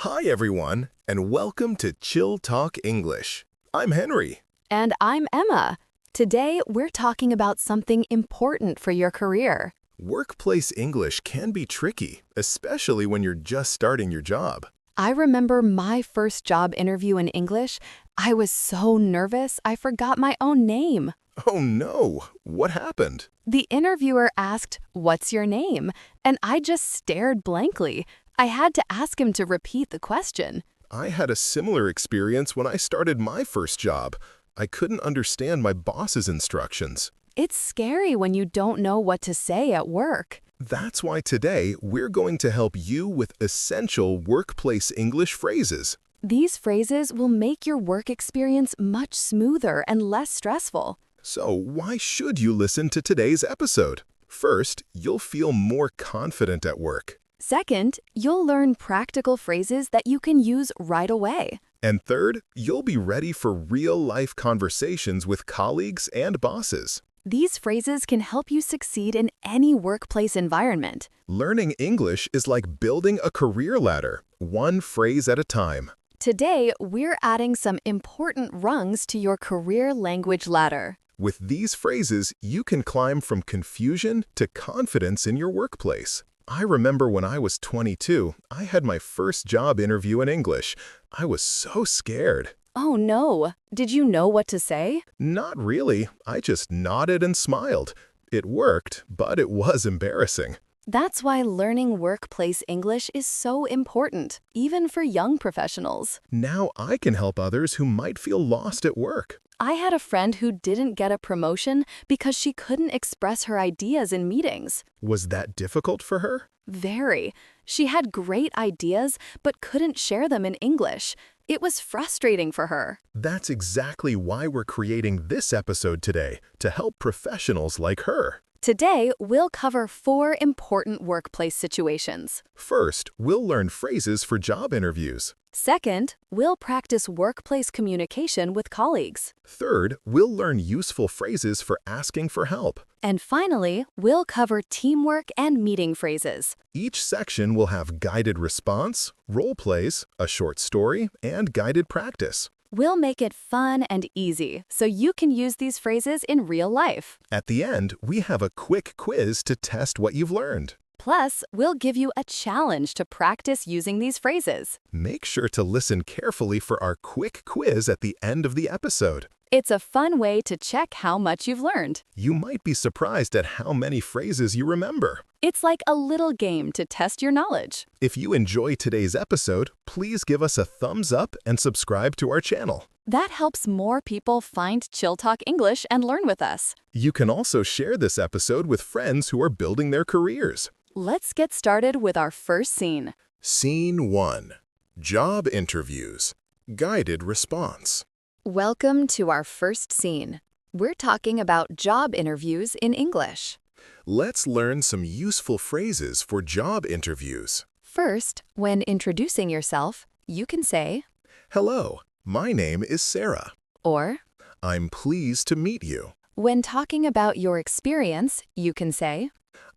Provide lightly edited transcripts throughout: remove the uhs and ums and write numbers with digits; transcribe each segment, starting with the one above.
Hi everyone, and welcome to Chill Talk English. I'm Henry. And I'm Emma. Today, we're talking about something important for your career. Workplace English can be tricky, especially when you're just starting your job. I remember my first job interview in English. I was so nervous, I forgot my own name. Oh no, what happened? The interviewer asked, "What's your name?" And I just stared blankly. I had to ask him to repeat the question. I had a similar experience when I started my first job. I couldn't understand my boss's instructions. It's scary when you don't know what to say at work. That's why today we're going to help you with essential workplace English phrases. These phrases will make your work experience much smoother and less stressful. So why should you listen to today's episode? First, you'll feel more confident at work. Second, you'll learn practical phrases that you can use right away. And third, you'll be ready for real-life conversations with colleagues and bosses. These phrases can help you succeed in any workplace environment. Learning English is like building a career ladder, one phrase at a time. Today, we're adding some important rungs to your career language ladder. With these phrases, you can climb from confusion to confidence in your workplace. I remember when I was 22, I had my first job interview in English. I was so scared. Oh no! Did you know what to say? Not really. I just nodded and smiled. It worked, but it was embarrassing. That's why learning workplace English is so important, even for young professionals. Now I can help others who might feel lost at work. I had a friend who didn't get a promotion because she couldn't express her ideas in meetings. Was that difficult for her? Very. She had great ideas, but couldn't share them in English. It was frustrating for her. That's exactly why we're creating this episode today, to help professionals like her. Today, we'll cover 4 important workplace situations. First, we'll learn phrases for job interviews. Second, we'll practice workplace communication with colleagues. Third, we'll learn useful phrases for asking for help. And finally, we'll cover teamwork and meeting phrases. Each section will have guided response, role plays, a short story, and guided practice. We'll make it fun and easy so you can use these phrases in real life. At the end, we have a quick quiz to test what you've learned. Plus, we'll give you a challenge to practice using these phrases. Make sure to listen carefully for our quick quiz at the end of the episode. It's a fun way to check how much you've learned. You might be surprised at how many phrases you remember. It's like a little game to test your knowledge. If you enjoy today's episode, please give us a thumbs up and subscribe to our channel. That helps more people find Chill Talk English and learn with us. You can also share this episode with friends who are building their careers. Let's get started with our first scene. Scene 1. Job interviews. Guided response. Welcome to our first scene. We're talking about job interviews in English. Let's learn some useful phrases for job interviews. First, when introducing yourself, you can say, Hello, my name is Sarah. or I'm pleased to meet you. when talking about your experience, you can say,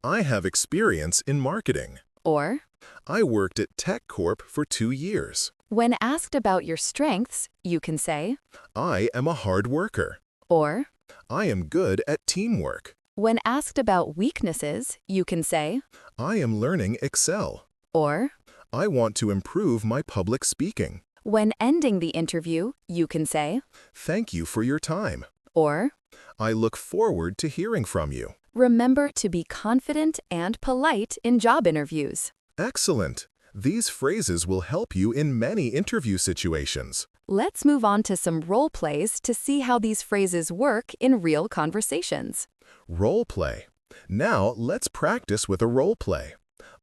I have experience in marketing. or I worked at Tech Corp for 2 years. when asked about your strengths, you can say, I am a hard worker. or I am good at teamwork. when asked about weaknesses, you can say, I am learning Excel. or I want to improve my public speaking. when ending the interview, you can say, Thank you for your time. or I look forward to hearing from you. remember to be confident and polite in job interviews. Excellent. These phrases will help you in many interview situations. Let's move on to some role plays to see how these phrases work in real conversations. Role play. Now let's practice with a role play.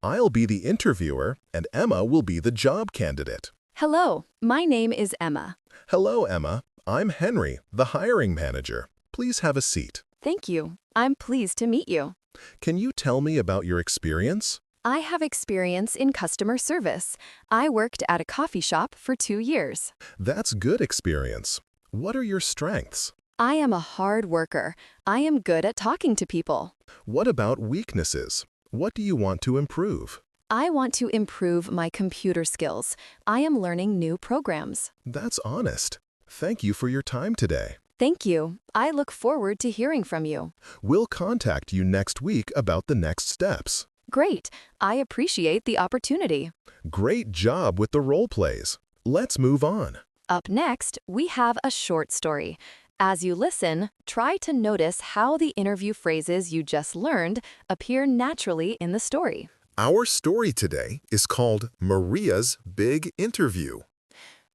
I'll be the interviewer and Emma will be the job candidate. Hello, my name is Emma. Hello, Emma. I'm Henry, the hiring manager. Please have a seat. Thank you. I'm pleased to meet you. Can you tell me about your experience? I have experience in customer service. I worked at a coffee shop for 2 years. That's good experience. What are your strengths? I am a hard worker. I am good at talking to people. What about weaknesses? What do you want to improve? I want to improve my computer skills. I am learning new programs. That's honest. Thank you for your time today. Thank you. I look forward to hearing from you. We'll contact you next week about the next steps. Great. I appreciate the opportunity. Great job with the role plays. Let's move on. Up next, we have a short story. As you listen, try to notice how the interview phrases you just learned appear naturally in the story. Our story today is called Maria's Big Interview.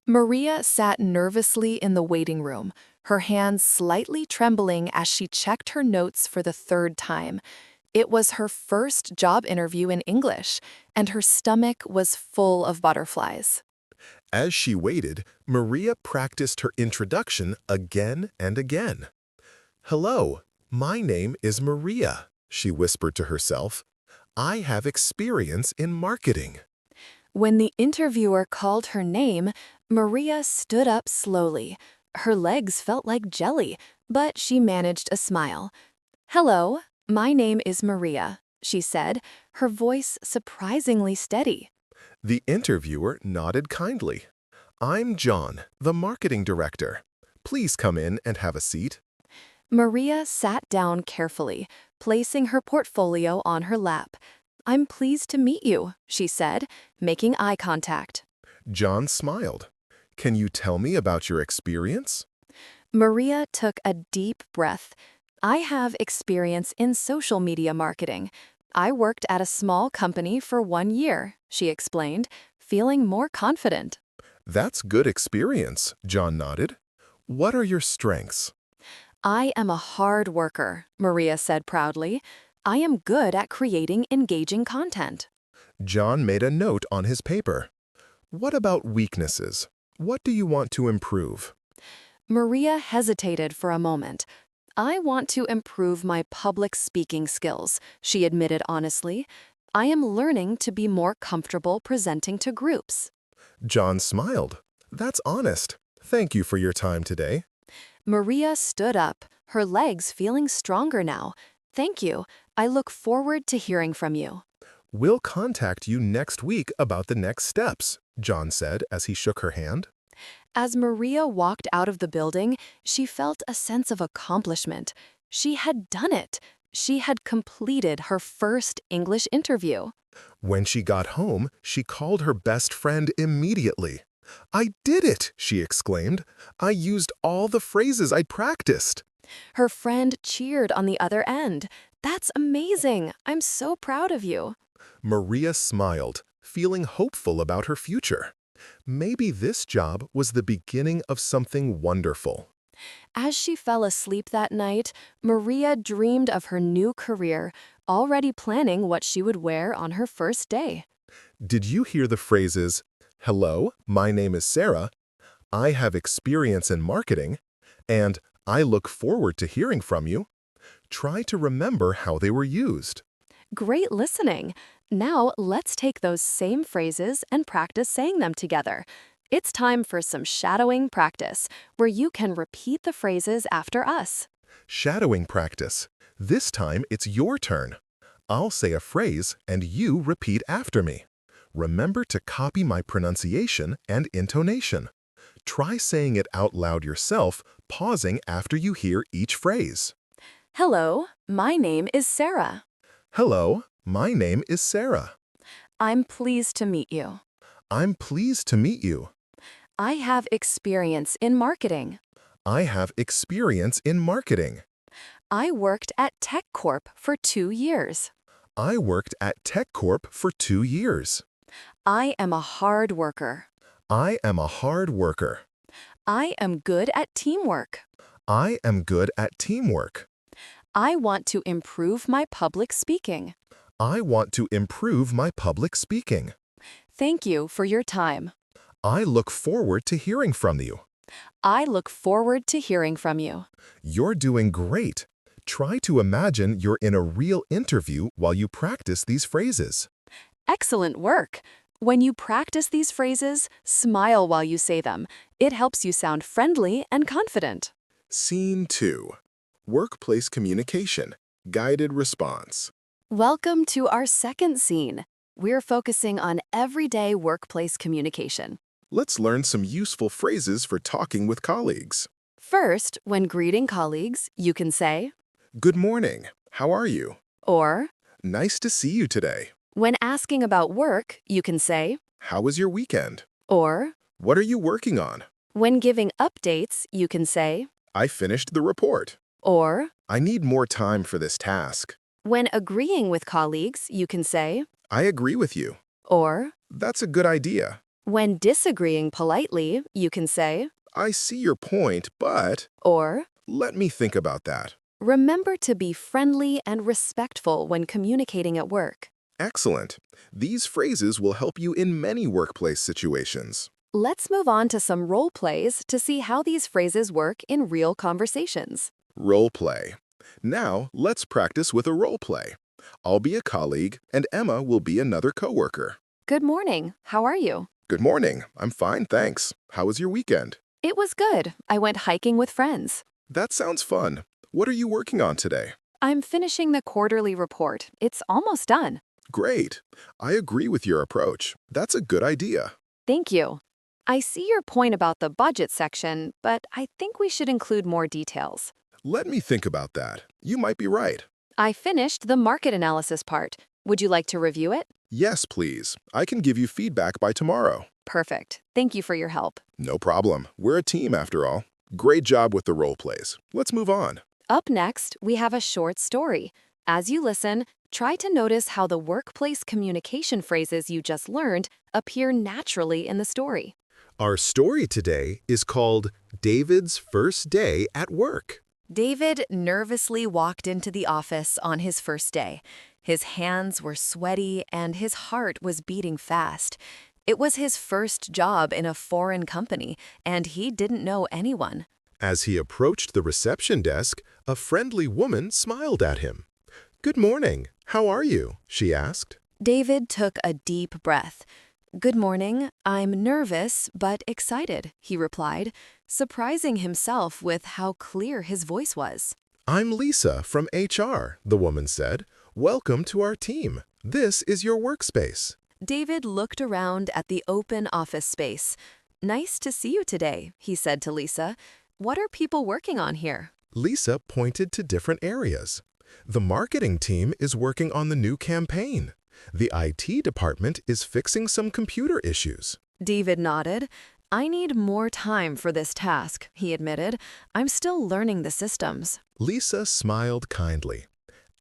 Maria sat nervously in the waiting room, her hands slightly trembling as she checked her notes for the third time. It was her first job interview in English, and her stomach was full of butterflies. As she waited, Maria practiced her introduction again and again. "Hello, my name is Maria," she whispered to herself. "I have experience in marketing." When the interviewer called her name, Maria stood up slowly. Her legs felt like jelly, but she managed a smile. "Hello, my name is Maria," she said, her voice surprisingly steady. The interviewer nodded kindly. "I'm John, the marketing director. Please come in and have a seat." Maria sat down carefully, placing her portfolio on her lap. "I'm pleased to meet you," she said, making eye contact. John smiled. "Can you tell me about your experience?" Maria took a deep breath. "I have experience in social media marketing. I worked at a small company for 1 year," she explained, feeling more confident. "That's good experience," John nodded. "What are your strengths?" "I am a hard worker," Maria said proudly. "I am good at creating engaging content." John made a note on his paper. "What about weaknesses? What do you want to improve?" Maria hesitated for a moment. "I want to improve my public speaking skills," she admitted honestly. "I am learning to be more comfortable presenting to groups." John smiled. "That's honest. Thank you for your time today." Maria stood up, her legs feeling stronger now. "Thank you. I look forward to hearing from you." "We'll contact you next week about the next steps," John said as he shook her hand. As Maria walked out of the building, she felt a sense of accomplishment. She had done it. She had completed her first English interview. When she got home, she called her best friend immediately. "I did it!" she exclaimed. "I used all the phrases I'd practiced." Her friend cheered on the other end. "That's amazing. I'm so proud of you." Maria smiled, feeling hopeful about her future. Maybe this job was the beginning of something wonderful. As she fell asleep that night, Maria dreamed of her new career, already planning what she would wear on her first day. Did you hear the phrases, "Hello, my name is Sarah," "I have experience in marketing," and "I look forward to hearing from you"? Try to remember how they were used. Great listening. Now let's take those same phrases and practice saying them together. It's time for some shadowing practice, where you can repeat the phrases after us. Shadowing practice. This time it's your turn. I'll say a phrase and you repeat after me. Remember to copy my pronunciation and intonation. Try saying it out loud yourself, pausing after you hear each phrase. Hello, my name is Sarah. "Hello, my name is Sarah." I'm pleased to meet you. "I'm pleased to meet you." I have experience in marketing. "I have experience in marketing." I worked at Tech Corp for 2 years. "I worked at Tech Corp for 2 years." I am a hard worker. "I am a hard worker." I am good at teamwork. "I am good at teamwork." I want to improve my public speaking. "I want to improve my public speaking." Thank you for your time. "I look forward to hearing from you." I look forward to hearing from you. You're doing great. Try to imagine you're in a real interview while you practice these phrases. Excellent work. When you practice these phrases, smile while you say them. It helps you sound friendly and confident. Scene 2. Workplace communication. Guided response. Welcome to our second scene. we're focusing on everyday workplace communication. Let's learn some useful phrases for talking with colleagues. First, when greeting colleagues, you can say, Good morning. How are you? or Nice to see you today. when asking about work, you can say, How was your weekend? or What are you working on? when giving updates, you can say, I finished the report. or I need more time for this task. when agreeing with colleagues, you can say, I agree with you. or That's a good idea. when disagreeing politely, you can say, I see your point, but or let me think about that. remember to be friendly and respectful when communicating at work. Excellent. These phrases will help you in many workplace situations. Let's move on to some role plays to see how these phrases work in real conversations. Role play. Now, let's practice with a role play. I'll be a colleague, and Emma will be another coworker. Good morning. How are you? Good morning. I'm fine, thanks. How was your weekend? It was good. I went hiking with friends. That sounds fun. What are you working on today? I'm finishing the quarterly report. It's almost done. Great. I agree with your approach. That's a good idea. Thank you. I see your point about the budget section, but I think we should include more details. Let me think about that. You might be right. I finished the market analysis part. Would you like to review it? Yes, please. I can give you feedback by tomorrow. Perfect. Thank you for your help. No problem. We're a team after all. Great job with the role plays. Let's move on. Up next, we have a short story. As you listen, try to notice how the workplace communication phrases you just learned appear naturally in the story. Our story today is called David's First Day at Work. David nervously walked into the office on his first day. His hands were sweaty and his heart was beating fast. It was his first job in a foreign company, and he didn't know anyone. As he approached the reception desk, a friendly woman smiled at him. Good morning. How are you? She asked. David took a deep breath. Good morning. I'm nervous but excited, he replied, surprising himself with how clear his voice was. I'm Lisa from HR, the woman said. Welcome to our team. This is your workspace. David looked around at the open office space. Nice to see you today, he said to Lisa. What are people working on here? Lisa pointed to different areas. The marketing team is working on the new campaign. The IT department is fixing some computer issues. David nodded. I need more time for this task, he admitted. I'm still learning the systems. Lisa smiled kindly.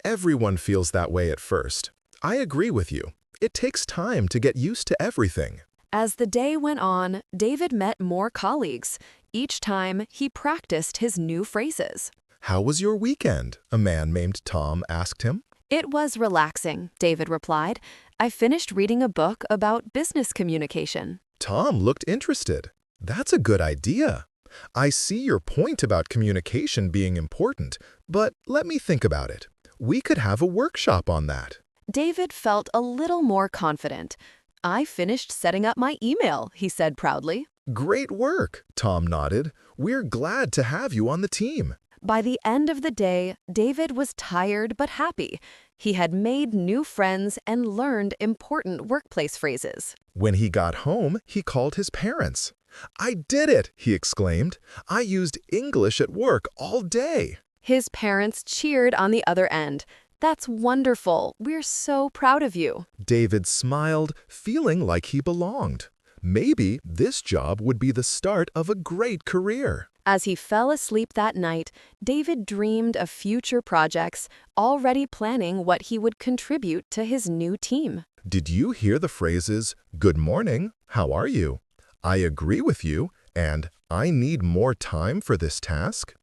Everyone feels that way at first. I agree with you. It takes time to get used to everything. As the day went on, David met more colleagues. Each time, he practiced his new phrases. How was your weekend? A man named Tom asked him. It was relaxing, David replied. I finished reading a book about business communication. Tom looked interested. That's a good idea. I see your point about communication being important, but let me think about it. We could have a workshop on that. David felt a little more confident. I finished setting up my email, he said proudly. Great work, Tom nodded. We're glad to have you on the team. By the end of the day, David was tired but happy. He had made new friends and learned important workplace phrases. When he got home, he called his parents. I did it, he exclaimed. I used English at work all day. His parents cheered on the other end. That's wonderful. We're so proud of you. David smiled, feeling like he belonged. Maybe this job would be the start of a great career. As he fell asleep that night, David dreamed of future projects, already planning what he would contribute to his new team. Did you hear the phrases, good morning, how are you? I agree with you, and I need more time for this task?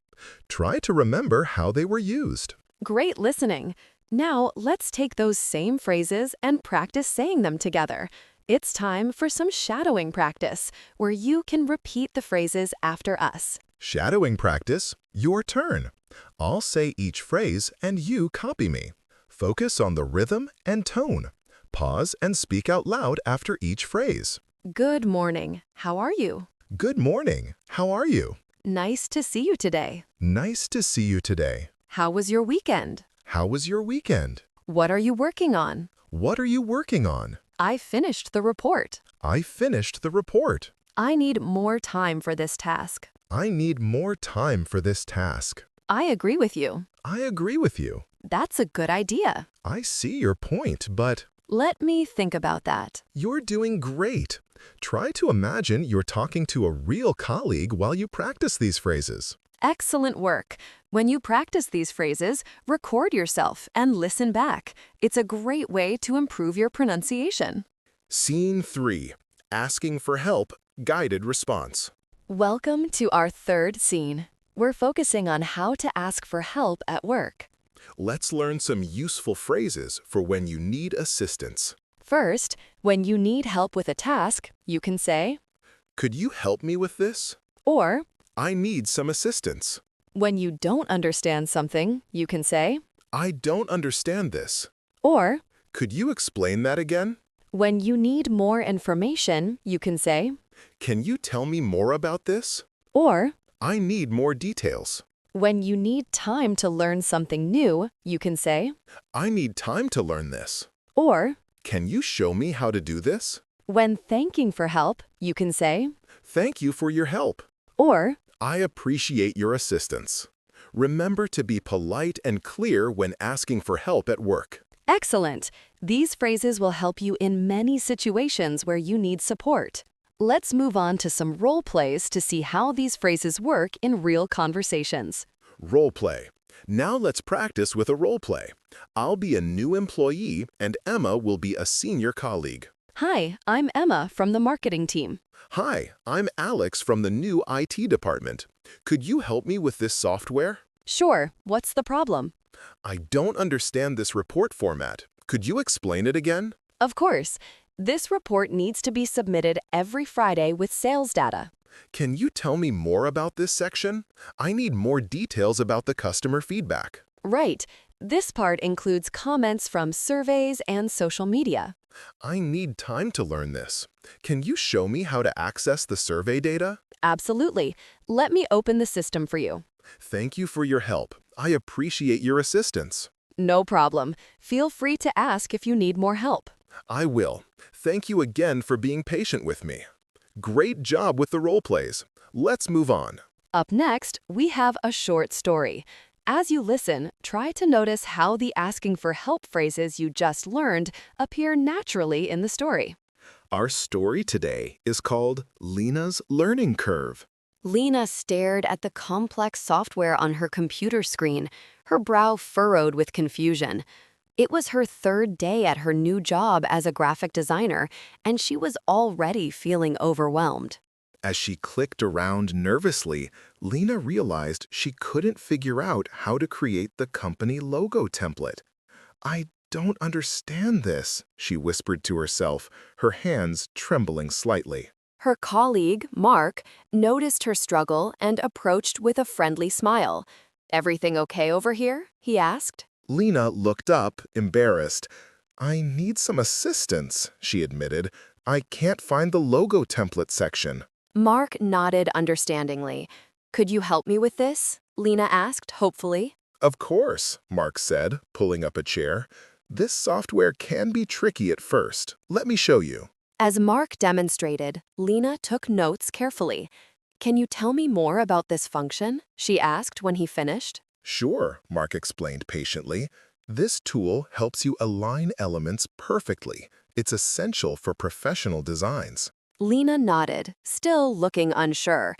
Try to remember how they were used. Great listening. Now let's take those same phrases and practice saying them together. It's time for some shadowing practice, where you can repeat the phrases after us. Shadowing practice, your turn. I'll say each phrase and you copy me. Focus on the rhythm and tone. Pause and speak out loud after each phrase. Good morning. How are you? Good morning. How are you? Nice to see you today. Nice to see you today. How was your weekend? How was your weekend? What are you working on? What are you working on? I finished the report. I finished the report. I need more time for this task. I need more time for this task. I agree with you. I agree with you. That's a good idea. I see your point, but Let me think about that. you're doing great. Try to imagine you're talking to a real colleague while you practice these phrases. Excellent work. When you practice these phrases, record yourself and listen back. It's a great way to improve your pronunciation. Scene 3. Asking for help, guided response. Welcome to our third scene. We're focusing on how to ask for help at work. Let's learn some useful phrases for when you need assistance. First, when you need help with a task, you can say, Could you help me with this? or I need some assistance. when you don't understand something, you can say, I don't understand this. or Could you explain that again? when you need more information, you can say, Can you tell me more about this? or I need more details. when you need time to learn something new, you can say, I need time to learn this. or Can you show me how to do this? when thanking for help, you can say, Thank you for your help. or I appreciate your assistance. Remember to be polite and clear when asking for help at work. excellent. These phrases will help you in many situations where you need support. Let's move on to some role plays to see how these phrases work in real conversations. Role play. Now let's practice with a role play. I'll be a new employee and Emma will be a senior colleague. Hi, I'm Emma from the marketing team. Hi, I'm Alex from the new IT department. Could you help me with this software? Sure, what's the problem? I don't understand this report format. Could you explain it again? Of course, this report needs to be submitted every Friday with sales data. Can you tell me more about this section? I need more details about the customer feedback. Right, this part includes comments from surveys and social media. I need time to learn this. Can you show me how to access the survey data? Absolutely. Let me open the system for you. Thank you for your help. I appreciate your assistance. No problem. Feel free to ask if you need more help. I will. Thank you again for being patient with me. Great job with the role plays. Let's move on. Up next, we have a short story. As you listen, try to notice how the asking for help phrases you just learned appear naturally in the story. Our story today is called Lena's Learning Curve. Lena stared at the complex software on her computer screen, her brow furrowed with confusion. It was her third day at her new job as a graphic designer, and she was already feeling overwhelmed. As she clicked around nervously, Lena realized she couldn't figure out how to create the company logo template. I don't understand this, she whispered to herself, her hands trembling slightly. Her colleague, Mark, noticed her struggle and approached with a friendly smile. "Everything okay over here?" he asked. Lena looked up, embarrassed. I need some assistance, she admitted. I can't find the logo template section. Mark nodded understandingly. "Could you help me with this?" Lena asked, hopefully. Of course, Mark said, pulling up a chair. This software can be tricky at first. Let me show you. As Mark demonstrated, Lena took notes carefully. "Can you tell me more about this function?" she asked when he finished. Sure, Mark explained patiently. This tool helps you align elements perfectly. It's essential for professional designs. Lena nodded, still looking unsure.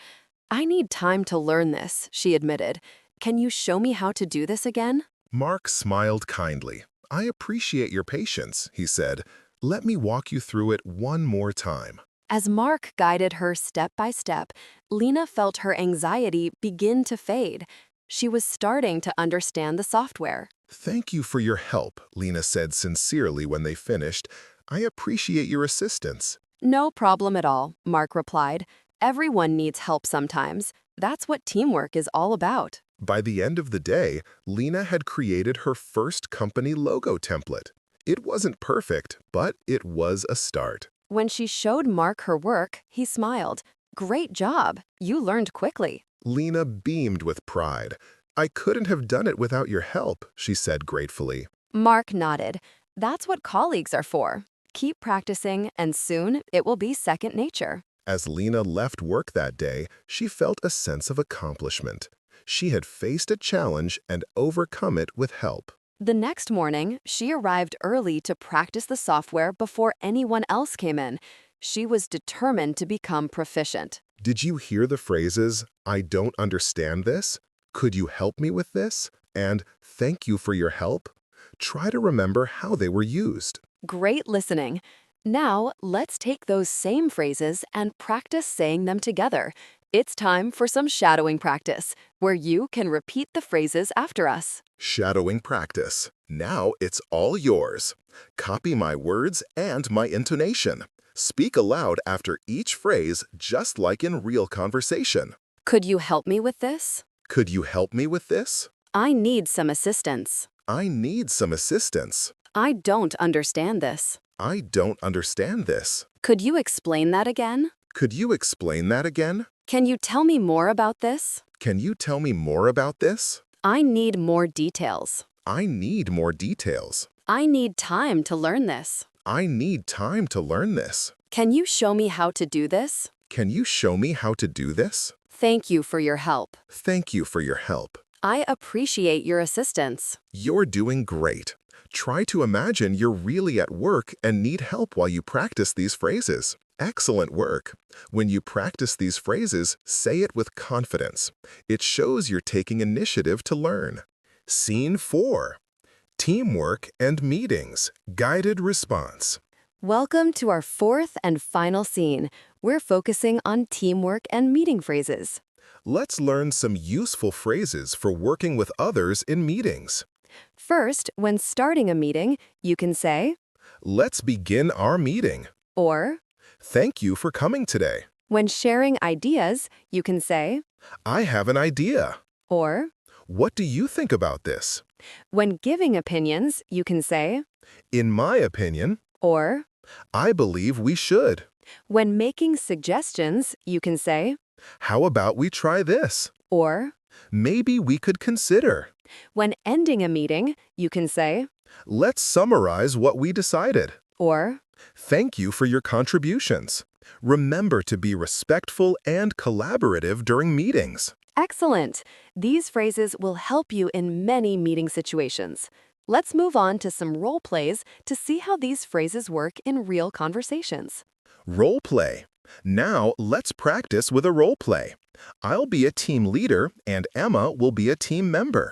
"I need time to learn this," she admitted. "Can you show me how to do this again?" Mark smiled kindly. I appreciate your patience, he said. Let me walk you through it one more time. As Mark guided her step by step, Lena felt her anxiety begin to fade. She was starting to understand the software. Thank you for your help, Lena said sincerely when they finished. I appreciate your assistance. "No problem at all," Mark replied. "Everyone needs help sometimes. That's what teamwork is all about." By the end of the day, Lena had created her first company logo template. It wasn't perfect, but it was a start. When she showed Mark her work, he smiled. "Great job. You learned quickly." Lena beamed with pride. I couldn't have done it without your help, she said gratefully. Mark nodded. "That's what colleagues are for. Keep practicing, and soon it will be second nature. As Lena left work that day, she felt a sense of accomplishment. She had faced a challenge and overcome it with help. The next morning, she arrived early to practice the software before anyone else came in. She was determined to become proficient. Did you hear the phrases, "I don't understand this," "Could you help me with this," and "Thank you for your help"? Try to remember how they were used. Great listening. Now, let's take those same phrases and practice saying them together. It's time for some shadowing practice, where you can repeat the phrases after us. Shadowing practice. Now it's all yours. Copy my words and my intonation. Speak aloud after each phrase, just like in real conversation. Could you help me with this? Could you help me with this? I need some assistance. I need some assistance. I don't understand this. I don't understand this. Could you explain that again? Could you explain that again? Can you tell me more about this? Can you tell me more about this? I need more details. I need more details. I need time to learn this. I need time to learn this. Can you show me how to do this? Can you show me how to do this? Thank you for your help. Thank you for your help. I appreciate your assistance. You're doing great. Try to imagine you're really at work and need help while you practice these phrases. Excellent work. When you practice these phrases, say it with confidence. It shows you're taking initiative to learn. Scene 4. Teamwork and meetings. Guided response. Welcome to our fourth and final scene. We're focusing on teamwork and meeting phrases. Let's learn some useful phrases for working with others in meetings. First, when starting a meeting, you can say, Let's begin our meeting. or Thank you for coming today. when sharing ideas, you can say, I have an idea. or What do you think about this? when giving opinions, you can say, In my opinion, or I believe we should. when making suggestions, you can say, How about we try this? or Maybe we could consider. when ending a meeting, you can say, Let's summarize what we decided. or Thank you for your contributions. Remember to be respectful and collaborative during meetings. excellent. These phrases will help you in many meeting situations. Let's move on to some role plays to see how these phrases work in real conversations. Role play. Now let's practice with a role play. I'll be a team leader and Emma will be a team member.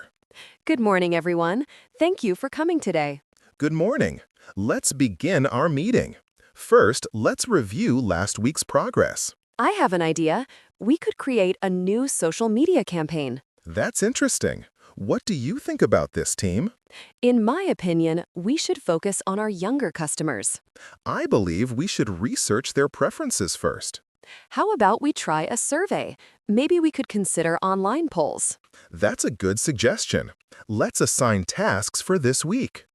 Good morning, everyone. Thank you for coming today. Good morning. Let's begin our meeting. First, let's review last week's progress. I have an idea. We could create a new social media campaign. That's interesting. What do you think about this, team? In my opinion, we should focus on our younger customers. I believe we should research their preferences first. How about we try a survey? Maybe we could consider online polls. That's a good suggestion. Let's assign tasks for this week.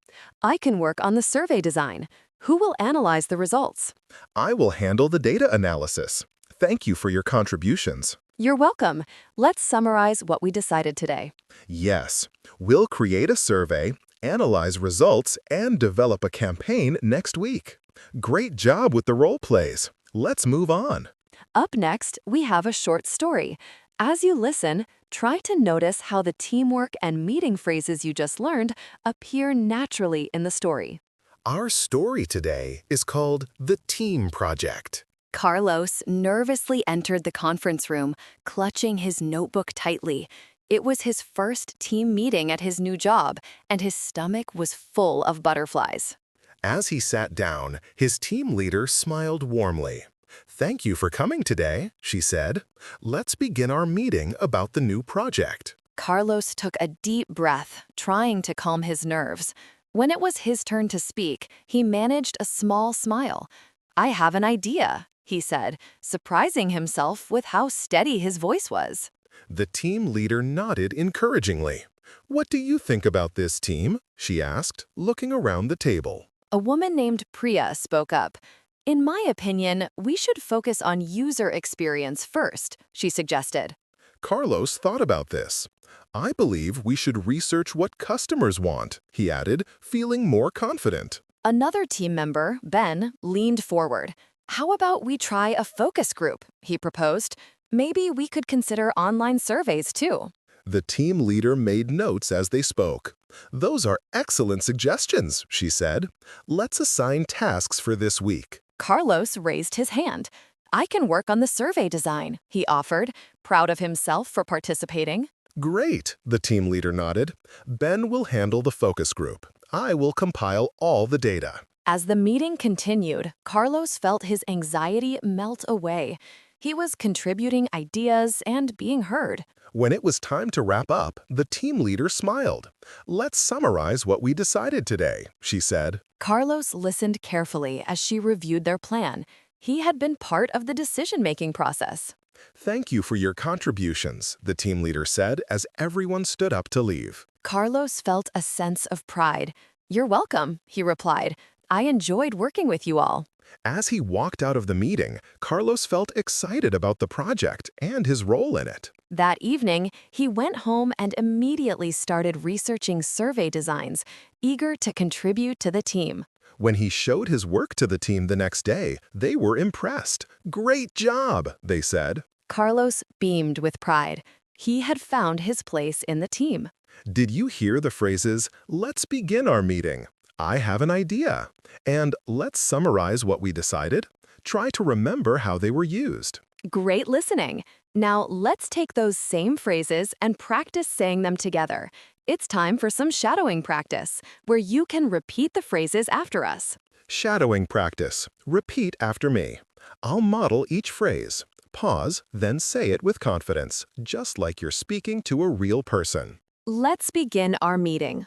I can work on the survey design. Who will analyze the results? I will handle the data analysis. Thank you for your contributions. You're welcome. Let's summarize what we decided today. Yes, we'll create a survey, analyze results, and develop a campaign next week. Great job with the role plays. Let's move on. Up next, we have a short story. As you listen, try to notice how the teamwork and meeting phrases you just learned appear naturally in the story. Our story today is called The Team Project. Carlos nervously entered the conference room, clutching his notebook tightly. It was his first team meeting at his new job, and his stomach was full of butterflies. As he sat down, his team leader smiled warmly. Thank you for coming today, she said. Let's begin our meeting about the new project. Carlos took a deep breath, trying to calm his nerves. When it was his turn to speak, he managed a small smile. I have an idea, he said, surprising himself with how steady his voice was. The team leader nodded encouragingly. What do you think about this, team? She asked, looking around the table. A woman named Priya spoke up. In my opinion, we should focus on user experience first, she suggested. Carlos thought about this. I believe we should research what customers want, he added, feeling more confident. Another team member, Ben, leaned forward. How about we try a focus group? He proposed. Maybe we could consider online surveys too. The team leader made notes as they spoke. Those are excellent suggestions, she said. Let's assign tasks for this week. Carlos raised his hand. I can work on the survey design, he offered, proud of himself for participating. Great, the team leader nodded. Ben will handle the focus group. I will compile all the data. As the meeting continued, Carlos felt his anxiety melt away. He was contributing ideas and being heard. When it was time to wrap up, the team leader smiled. Let's summarize what we decided today, she said. Carlos listened carefully as she reviewed their plan. He had been part of the decision-making process. Thank you for your contributions, the team leader said as everyone stood up to leave. Carlos felt a sense of pride. You're welcome, he replied. I enjoyed working with you all. As he walked out of the meeting, Carlos felt excited about the project and his role in it. That evening, he went home and immediately started researching survey designs, eager to contribute to the team. When he showed his work to the team the next day, they were impressed. Great job, they said. Carlos beamed with pride. He had found his place in the team. Did you hear the phrases, "Let's begin our meeting," "I have an idea," and "Let's summarize what we decided"? Try to remember how they were used. Great listening. Now let's take those same phrases and practice saying them together. It's time for some shadowing practice, where you can repeat the phrases after us. Shadowing practice. Repeat after me. I'll model each phrase. Pause, then say it with confidence, just like you're speaking to a real person. Let's begin our meeting.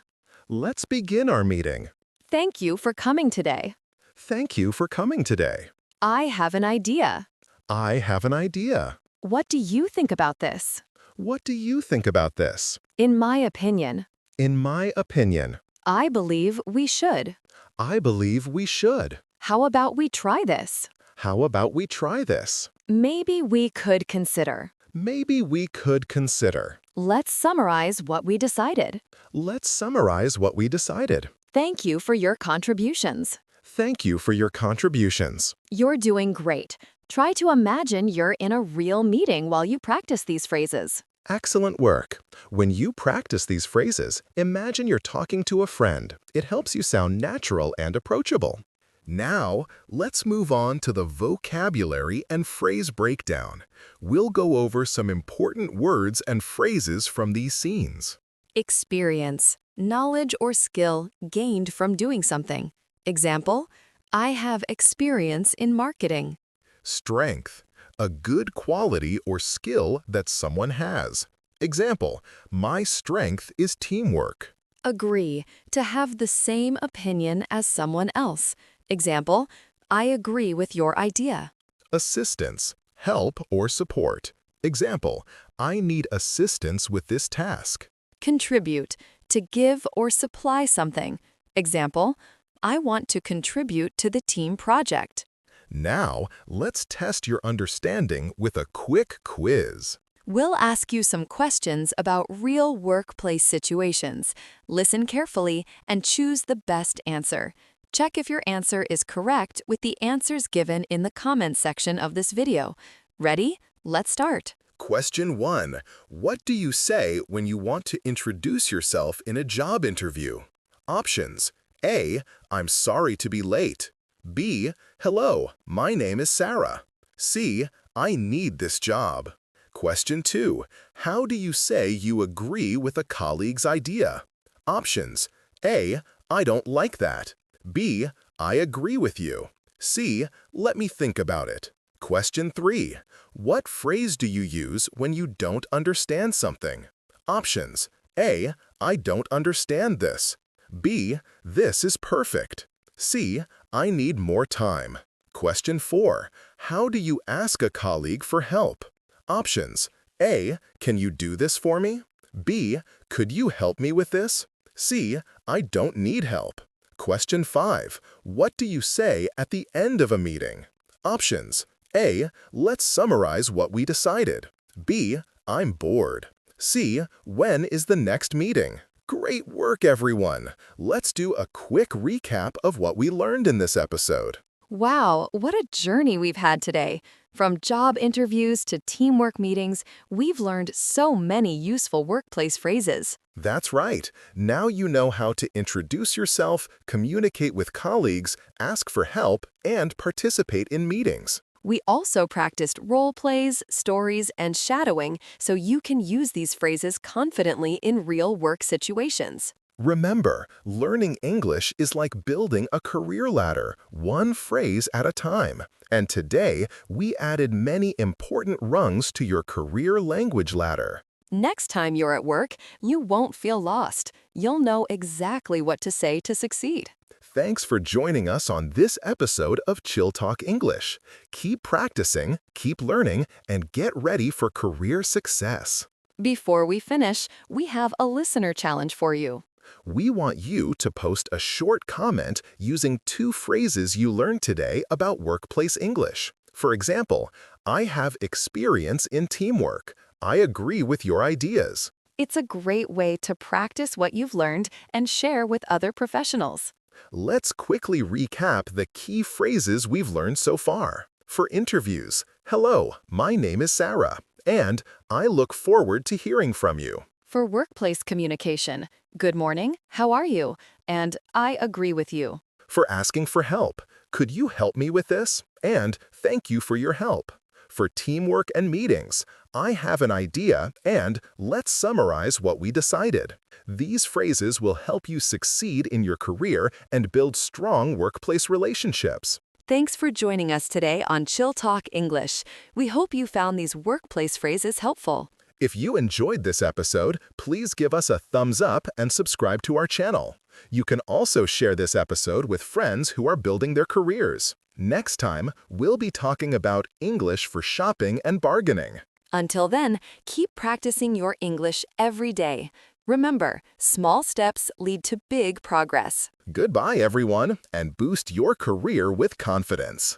Let's begin our meeting. Thank you for coming today. Thank you for coming today. I have an idea. I have an idea. What do you think about this? What do you think about this? In my opinion, In my opinion, I believe we should. I believe we should. How about we try this? How about we try this? Maybe we could consider. Maybe we could consider. Let's summarize what we decided. Let's summarize what we decided. Thank you for your contributions. Thank you for your contributions. You're doing great. Try to imagine you're in a real meeting while you practice these phrases. Excellent work. When you practice these phrases, imagine you're talking to a friend. It helps you sound natural and approachable. Now, let's move on to the vocabulary and phrase breakdown. We'll go over some important words and phrases from these scenes. Experience, knowledge or skill gained from doing something. Example, I have experience in marketing. Strength, a good quality or skill that someone has. Example, my strength is teamwork. Agree, to have the same opinion as someone else. Example, I agree with your idea. Assistance, help or support. Example, I need assistance with this task. Contribute, to give or supply something. Example, I want to contribute to the team project. Now, let's test your understanding with a quick quiz. We'll ask you some questions about real workplace situations. Listen carefully and choose the best answer. Check if your answer is correct with the answers given in the comments section of this video. Ready? Let's start. Question 1. What do you say when you want to introduce yourself in a job interview? Options. A. I'm sorry to be late. B. Hello, my name is Sarah. C. I need this job. Question 2. How do you say you agree with a colleague's idea? Options. A. I don't like that. B. I agree with you. C. Let me think about it. Question 3. What phrase do you use when you don't understand something? Options. A. I don't understand this. B. This is perfect. C. I need more time. Question 4. How do you ask a colleague for help? Options. A. Can you do this for me? B. Could you help me with this? C. I don't need help. Question 5. What do you say at the end of a meeting? Options. A. Let's summarize what we decided. B. I'm bored. C. When is the next meeting? Great work, everyone! Let's do a quick recap of what we learned in this episode. Wow, what a journey we've had today. From job interviews to teamwork meetings, we've learned so many useful workplace phrases. That's right. Now you know how to introduce yourself, communicate with colleagues, ask for help, and participate in meetings. We also practiced role plays, stories, and shadowing so you can use these phrases confidently in real work situations. Remember, learning English is like building a career ladder, one phrase at a time. And today, we added many important rungs to your career language ladder. Next time you're at work, you won't feel lost. You'll know exactly what to say to succeed. Thanks for joining us on this episode of Chill Talk English. Keep practicing, keep learning, and get ready for career success. Before we finish, we have a listener challenge for you. We want you to post a short comment using 2 phrases you learned today about workplace English. For example, I have experience in teamwork. I agree with your ideas. It's a great way to practice what you've learned and share with other professionals. Let's quickly recap the key phrases we've learned so far. For interviews, hello, my name is Sarah, and I look forward to hearing from you. For workplace communication, good morning, how are you? And I agree with you. For asking for help, could you help me with this? And thank you for your help. For teamwork and meetings, I have an idea and let's summarize what we decided. These phrases will help you succeed in your career and build strong workplace relationships. Thanks for joining us today on Chill Talk English. We hope you found these workplace phrases helpful. If you enjoyed this episode, please give us a thumbs up and subscribe to our channel. You can also share this episode with friends who are building their careers. Next time, we'll be talking about English for shopping and bargaining. Until then, keep practicing your English every day. Remember, small steps lead to big progress. Goodbye, everyone, and boost your career with confidence.